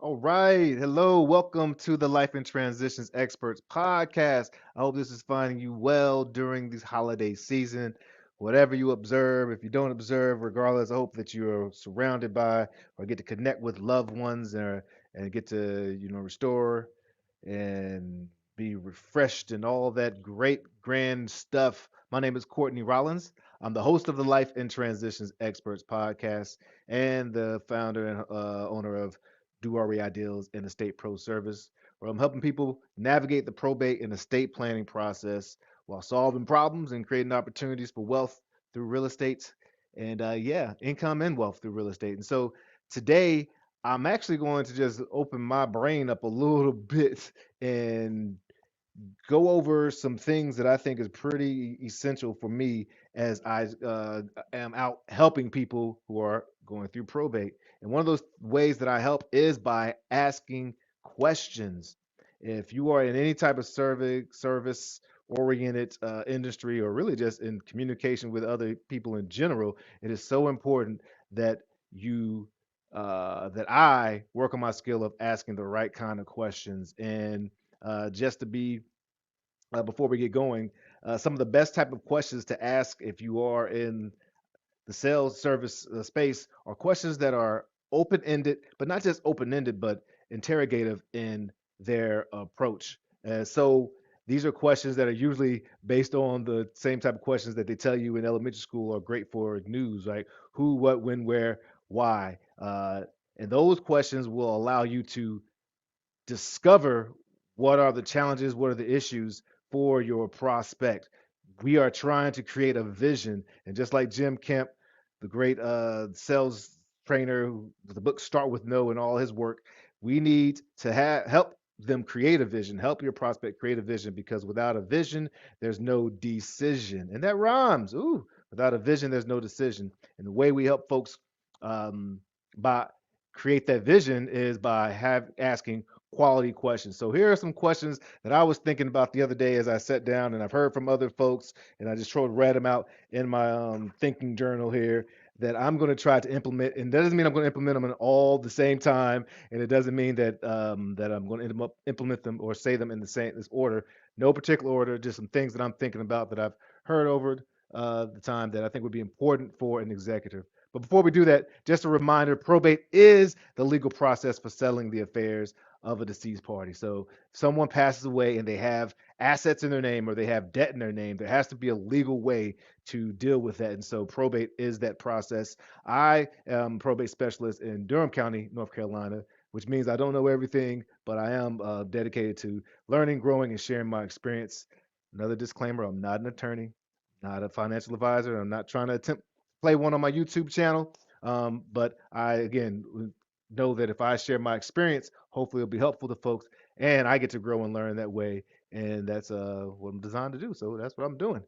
All right. Hello. Welcome to the Life and Transitions Experts podcast. I hope this is finding you well during this holiday season. Whatever you observe, if you don't observe, regardless, I hope that you're surrounded by or get to connect with loved ones and get to, restore and be refreshed and all that great, grand stuff. My name is Courtney Rollins. I'm the host of the Life and Transitions Experts podcast and the founder and owner of Do RE Ideals and Estate Pro Service, where I'm helping people navigate the probate and estate planning process while solving problems and creating opportunities for wealth through real estate and, income and wealth through real estate. And so today, I'm actually going to just open my brain up a little bit and go over some things that I think is pretty essential for me as I am out helping people who are going through probate. And one of those ways that I help is by asking questions. If you are in any type of service oriented industry, or really just in communication with other people in general, it is so important that you that I work on my skill of asking the right kind of questions. And just to be before we get going, some of the best type of questions to ask if you are in the sales service space are questions that are open-ended, but not just open-ended, but interrogative in their approach. So these are questions that are usually based on the same type of questions that they tell you in elementary school are great for news, right? Who, what, when, where, why. And those questions will allow you to discover what are the challenges, what are the issues for your prospect. We are trying to create a vision, and just like Jim Kemp, the great sales trainer, the book Start with No and all his work, we need to help them create a vision, help your prospect create a vision, because without a vision, there's no decision, and that rhymes. Ooh, without a vision, there's no decision. And the way we help folks um, by create that vision is by asking quality questions. So here are some questions that I was thinking about the other day as I sat down, and I've heard from other folks, and I just read them out in my thinking journal here that I'm going to try to implement. And that doesn't mean I'm going to implement them all the same time, and it doesn't mean that that I'm going to implement them or say them in this order. No particular order, just some things that I'm thinking about that I've heard over the time that I think would be important for an executive. But before we do that, just a reminder, probate is the legal process for settling the affairs of a deceased party. So if someone passes away and they have assets in their name or they have debt in their name, there has to be a legal way to deal with that. And so probate is that process. I am a probate specialist in Durham County, North Carolina, which means I don't know everything, but I am dedicated to learning, growing, and sharing my experience. Another disclaimer, I'm not an attorney, not a financial advisor. I'm not trying to attempt to play one on my YouTube channel. But I, again, know that if I share my experience, hopefully it'll be helpful to folks, and I get to grow and learn that way. And that's what I'm designed to do. So that's what I'm doing.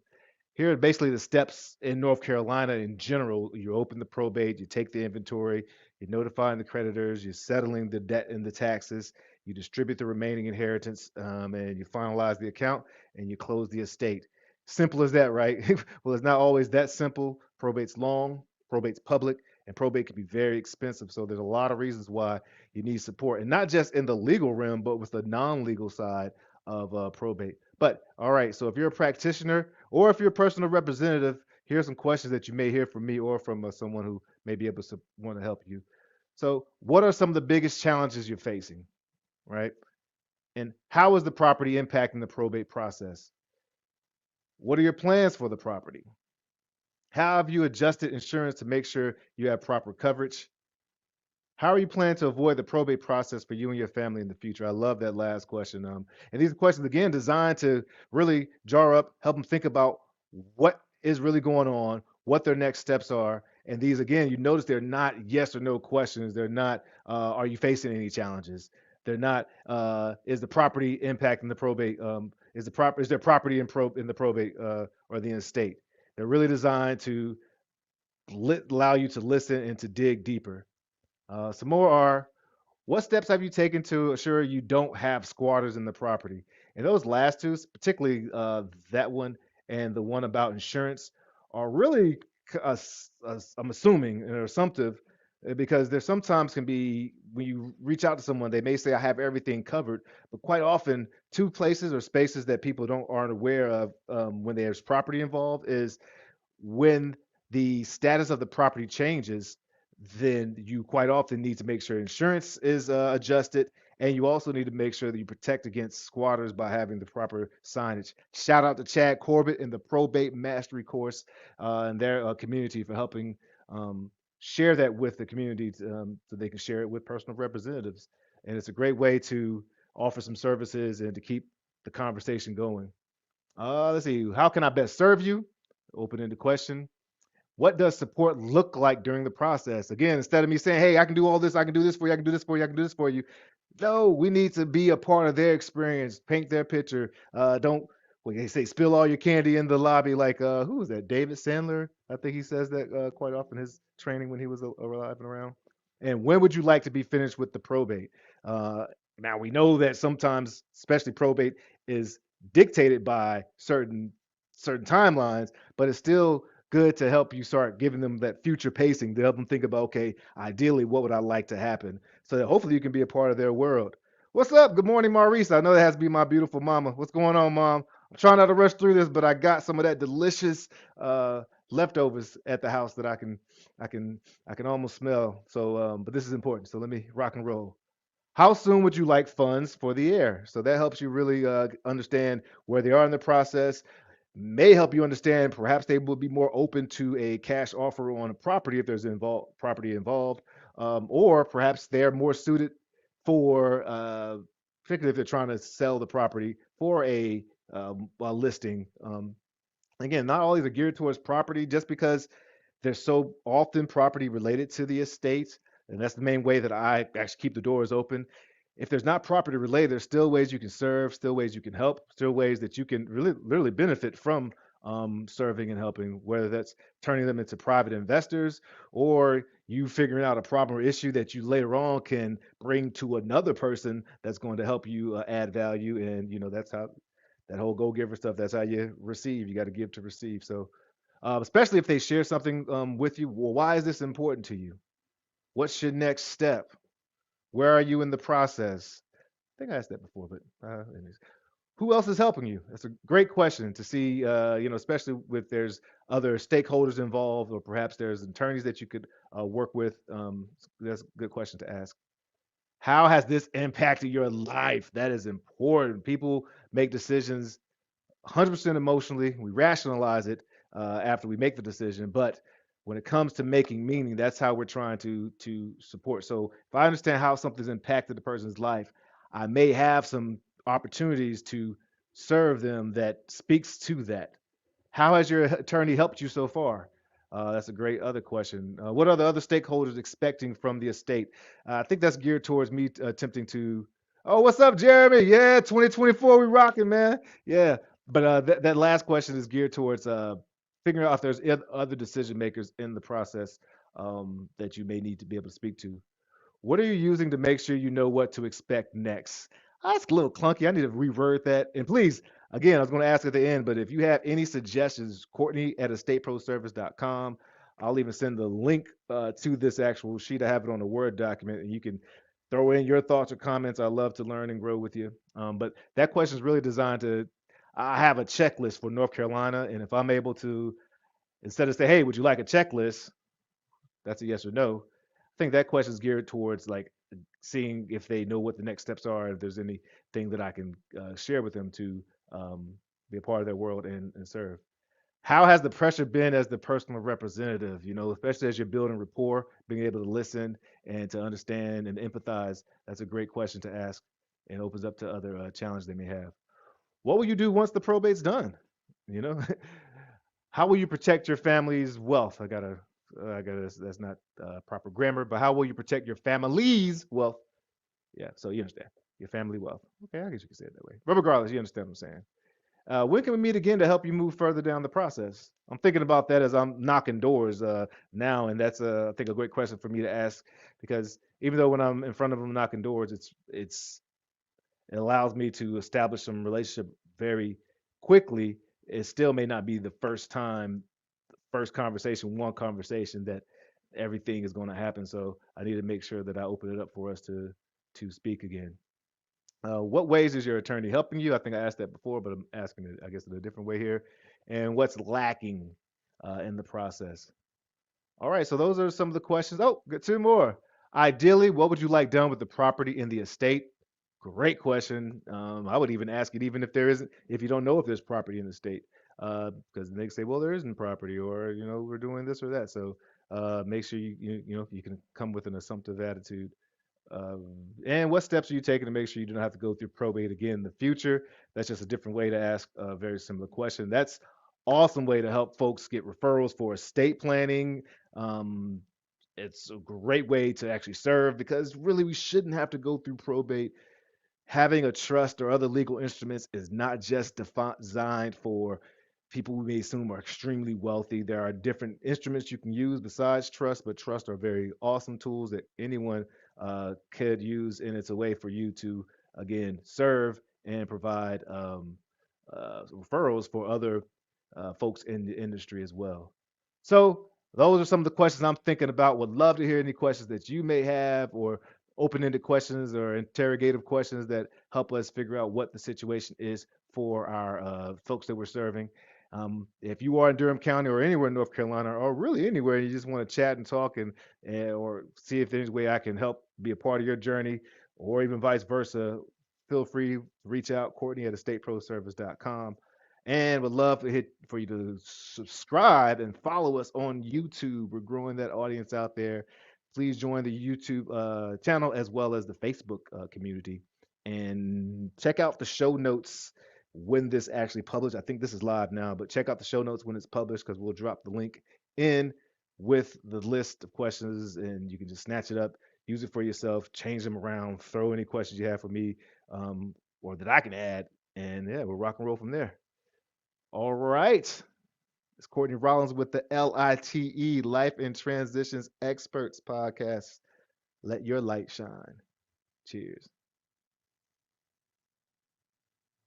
Here are basically the steps in North Carolina in general. You open the probate, you take the inventory, you're notifying the creditors, you're settling the debt and the taxes, you distribute the remaining inheritance, and you finalize the account and you close the estate. Simple as that, right? Well, it's not always that simple. Probate's long, probate's public, and probate can be very expensive. So there's a lot of reasons why you need support, and not just in the legal realm, but with the non-legal side of probate. But all right, so if you're a practitioner or if you're a personal representative, here's some questions that you may hear from me or from someone who may be able to want to help you. So, what are some of the biggest challenges you're facing, right? And how is the property impacting the probate process? What are your plans for the property? How have you adjusted insurance to make sure you have proper coverage? How are you planning to avoid the probate process for you and your family in the future? I love that last question. And these are questions, again, designed to really jar up, help them think about what is really going on, what their next steps are. And these, again, you notice they're not yes or no questions. They're not, are you facing any challenges? They're not, is the property impacting the probate? Is there property in the probate or the estate? They're really designed to allow you to listen and to dig deeper. Some more are, what steps have you taken to assure you don't have squatters in the property? And those last two, particularly that one and the one about insurance, are really, I'm assuming, and assumptive. because there sometimes can be when you reach out to someone, they may say I have everything covered, but quite often two places or spaces that people don't aren't aware of when there's property involved is when the status of the property changes, then you quite often need to make sure insurance is adjusted, and you also need to make sure that you protect against squatters by having the proper signage. Shout out to Chad Corbett in the Probate Mastery course and their community for helping um, share that with the community so they can share it with personal representatives. And it's a great way to offer some services and to keep the conversation going. Let's see. How can I best serve you? Open-ended question. What does support look like during the process? Again, instead of me saying, "Hey, I can do all this, I can do this for you, I can do this for you, I can do this for you," no, we need to be a part of their experience, paint their picture. Don't Well, they say spill all your candy in the lobby. Like who was that? David Sandler. I think he says that quite often in his training when he was alive and around. And when would you like to be finished with the probate? Uh, Now we know that sometimes, especially probate, is dictated by certain timelines, but it's still good to help you start giving them that future pacing to help them think about, okay, ideally, what would I like to happen? So that hopefully you can be a part of their world. What's up? Good morning, Maurice. I know that has to be my beautiful mama. What's going on, mom? I'm trying not to rush through this, but I got some of that delicious uh, leftovers at the house that I can, I can almost smell. So, but this is important. So let me rock and roll. How soon would you like funds for the air? So that helps you really understand where they are in the process. May help you understand perhaps they will be more open to a cash offer on a property if there's property involved, or perhaps they're more suited for, particularly if they're trying to sell the property for a listing. Again, not always are geared towards property just because they're so often property related to the estates, and that's the main way that I actually keep the doors open. If there's not property related, there's still ways you can serve, still ways you can help, still ways that you can really literally benefit from serving and helping, whether that's turning them into private investors or you figuring out a problem or issue that you later on can bring to another person that's going to help you add value. And that's how that whole go giver stuff. That's how you receive. You got to give to receive. So especially if they share something with you. Well, why is this important to you? What's your next step? Where are you in the process? I think I asked that before, but anyways. Who else is helping you? That's a great question to see, especially with there's other stakeholders involved, or perhaps there's attorneys that you could work with. That's a good question to ask. How has this impacted your life? That is important. People make decisions 100% emotionally. We rationalize it after we make the decision, but when it comes to making meaning, that's how we're trying to support. So if I understand how something's impacted the person's life, I may have some opportunities to serve them that speaks to that. How has your attorney helped you so far? That's a great other question. What are the other stakeholders expecting from the estate? I think that's geared towards me attempting to. Oh, what's up, Jeremy? Yeah, 2024, we rocking, man. Yeah, but that last question is geared towards figuring out if there's other decision makers in the process that you may need to be able to speak to. What are you using to make sure you know what to expect next? That's a little clunky. I need to reword that. And please, again, I was going to ask at the end, but if you have any suggestions, Courtney at estateproservice.com. I'll even send the link to this actual sheet. I have it on a Word document, and you can throw in your thoughts or comments. I love to learn and grow with you. But that question is really designed to. I have a checklist for North Carolina, and if I'm able to, instead of say, "Hey, would you like a checklist?" That's a yes or no. I think that question is geared towards like seeing if they know what the next steps are, if there's anything that I can share with them to be a part of their world and serve. How has the pressure been as the personal representative? Especially as you're building rapport, being able to listen and to understand and empathize. That's a great question to ask and opens up to other challenges they may have. What will you do once the probate's done? You know, how will you protect your family's wealth? That's not proper grammar, but how will you protect your family's wealth? Yeah, so you understand your family wealth. Okay, I guess you can say it that way. But regardless, you understand what I'm saying. When can we meet again to help you move further down the process? I'm thinking about that as I'm knocking doors now, and that's I think a great question for me to ask because even though when I'm in front of them knocking doors, it allows me to establish some relationship very quickly. It still may not be the first time, first conversation, one conversation that everything is going to happen. So I need to make sure that I open it up for us to speak again. What ways is your attorney helping you? I think I asked that before, but I'm asking it, I guess, in a different way here. And what's lacking in the process? All right, so those are some of the questions. Oh, got two more. Ideally, what would you like done with the property in the estate? Great question. I would even ask it even if there isn't, if you don't know if there's property in the state, because they say, well, there isn't property, or we're doing this or that. So make sure you can come with an assumptive attitude. And what steps are you taking to make sure you don't have to go through probate again in the future? That's just a different way to ask a very similar question. That's awesome way to help folks get referrals for estate planning. Um, it's a great way to actually serve because really we shouldn't have to go through probate. Having a trust or other legal instruments is not just designed for people we may assume are extremely wealthy. There are different instruments you can use besides trust, but trust are very awesome tools that anyone could use, and it's a way for you to again serve and provide referrals for other folks in the industry as well. So those are some of the questions I'm thinking about. Would love to hear any questions that you may have, or open-ended questions or interrogative questions that help us figure out what the situation is for our folks that we're serving. If you are in Durham County or anywhere in North Carolina, or really anywhere, and you just want to chat and talk or see if there's a way I can help be a part of your journey, or even vice versa, feel free to reach out, Courtney at estateproservice.com. And would love to hit for you to subscribe and follow us on YouTube. We're growing that audience out there. Please join the YouTube channel as well as the Facebook community, and check out the show notes when this actually published. I think this is live now, but check out the show notes when it's published because we'll drop the link in with the list of questions, and you can just snatch it up, use it for yourself, change them around, throw any questions you have for me, or that I can add, and yeah, we'll rock and roll from there. All right. It's Courtney Rollins with the LITE, Life in Transitions Experts podcast. Let your light shine. Cheers.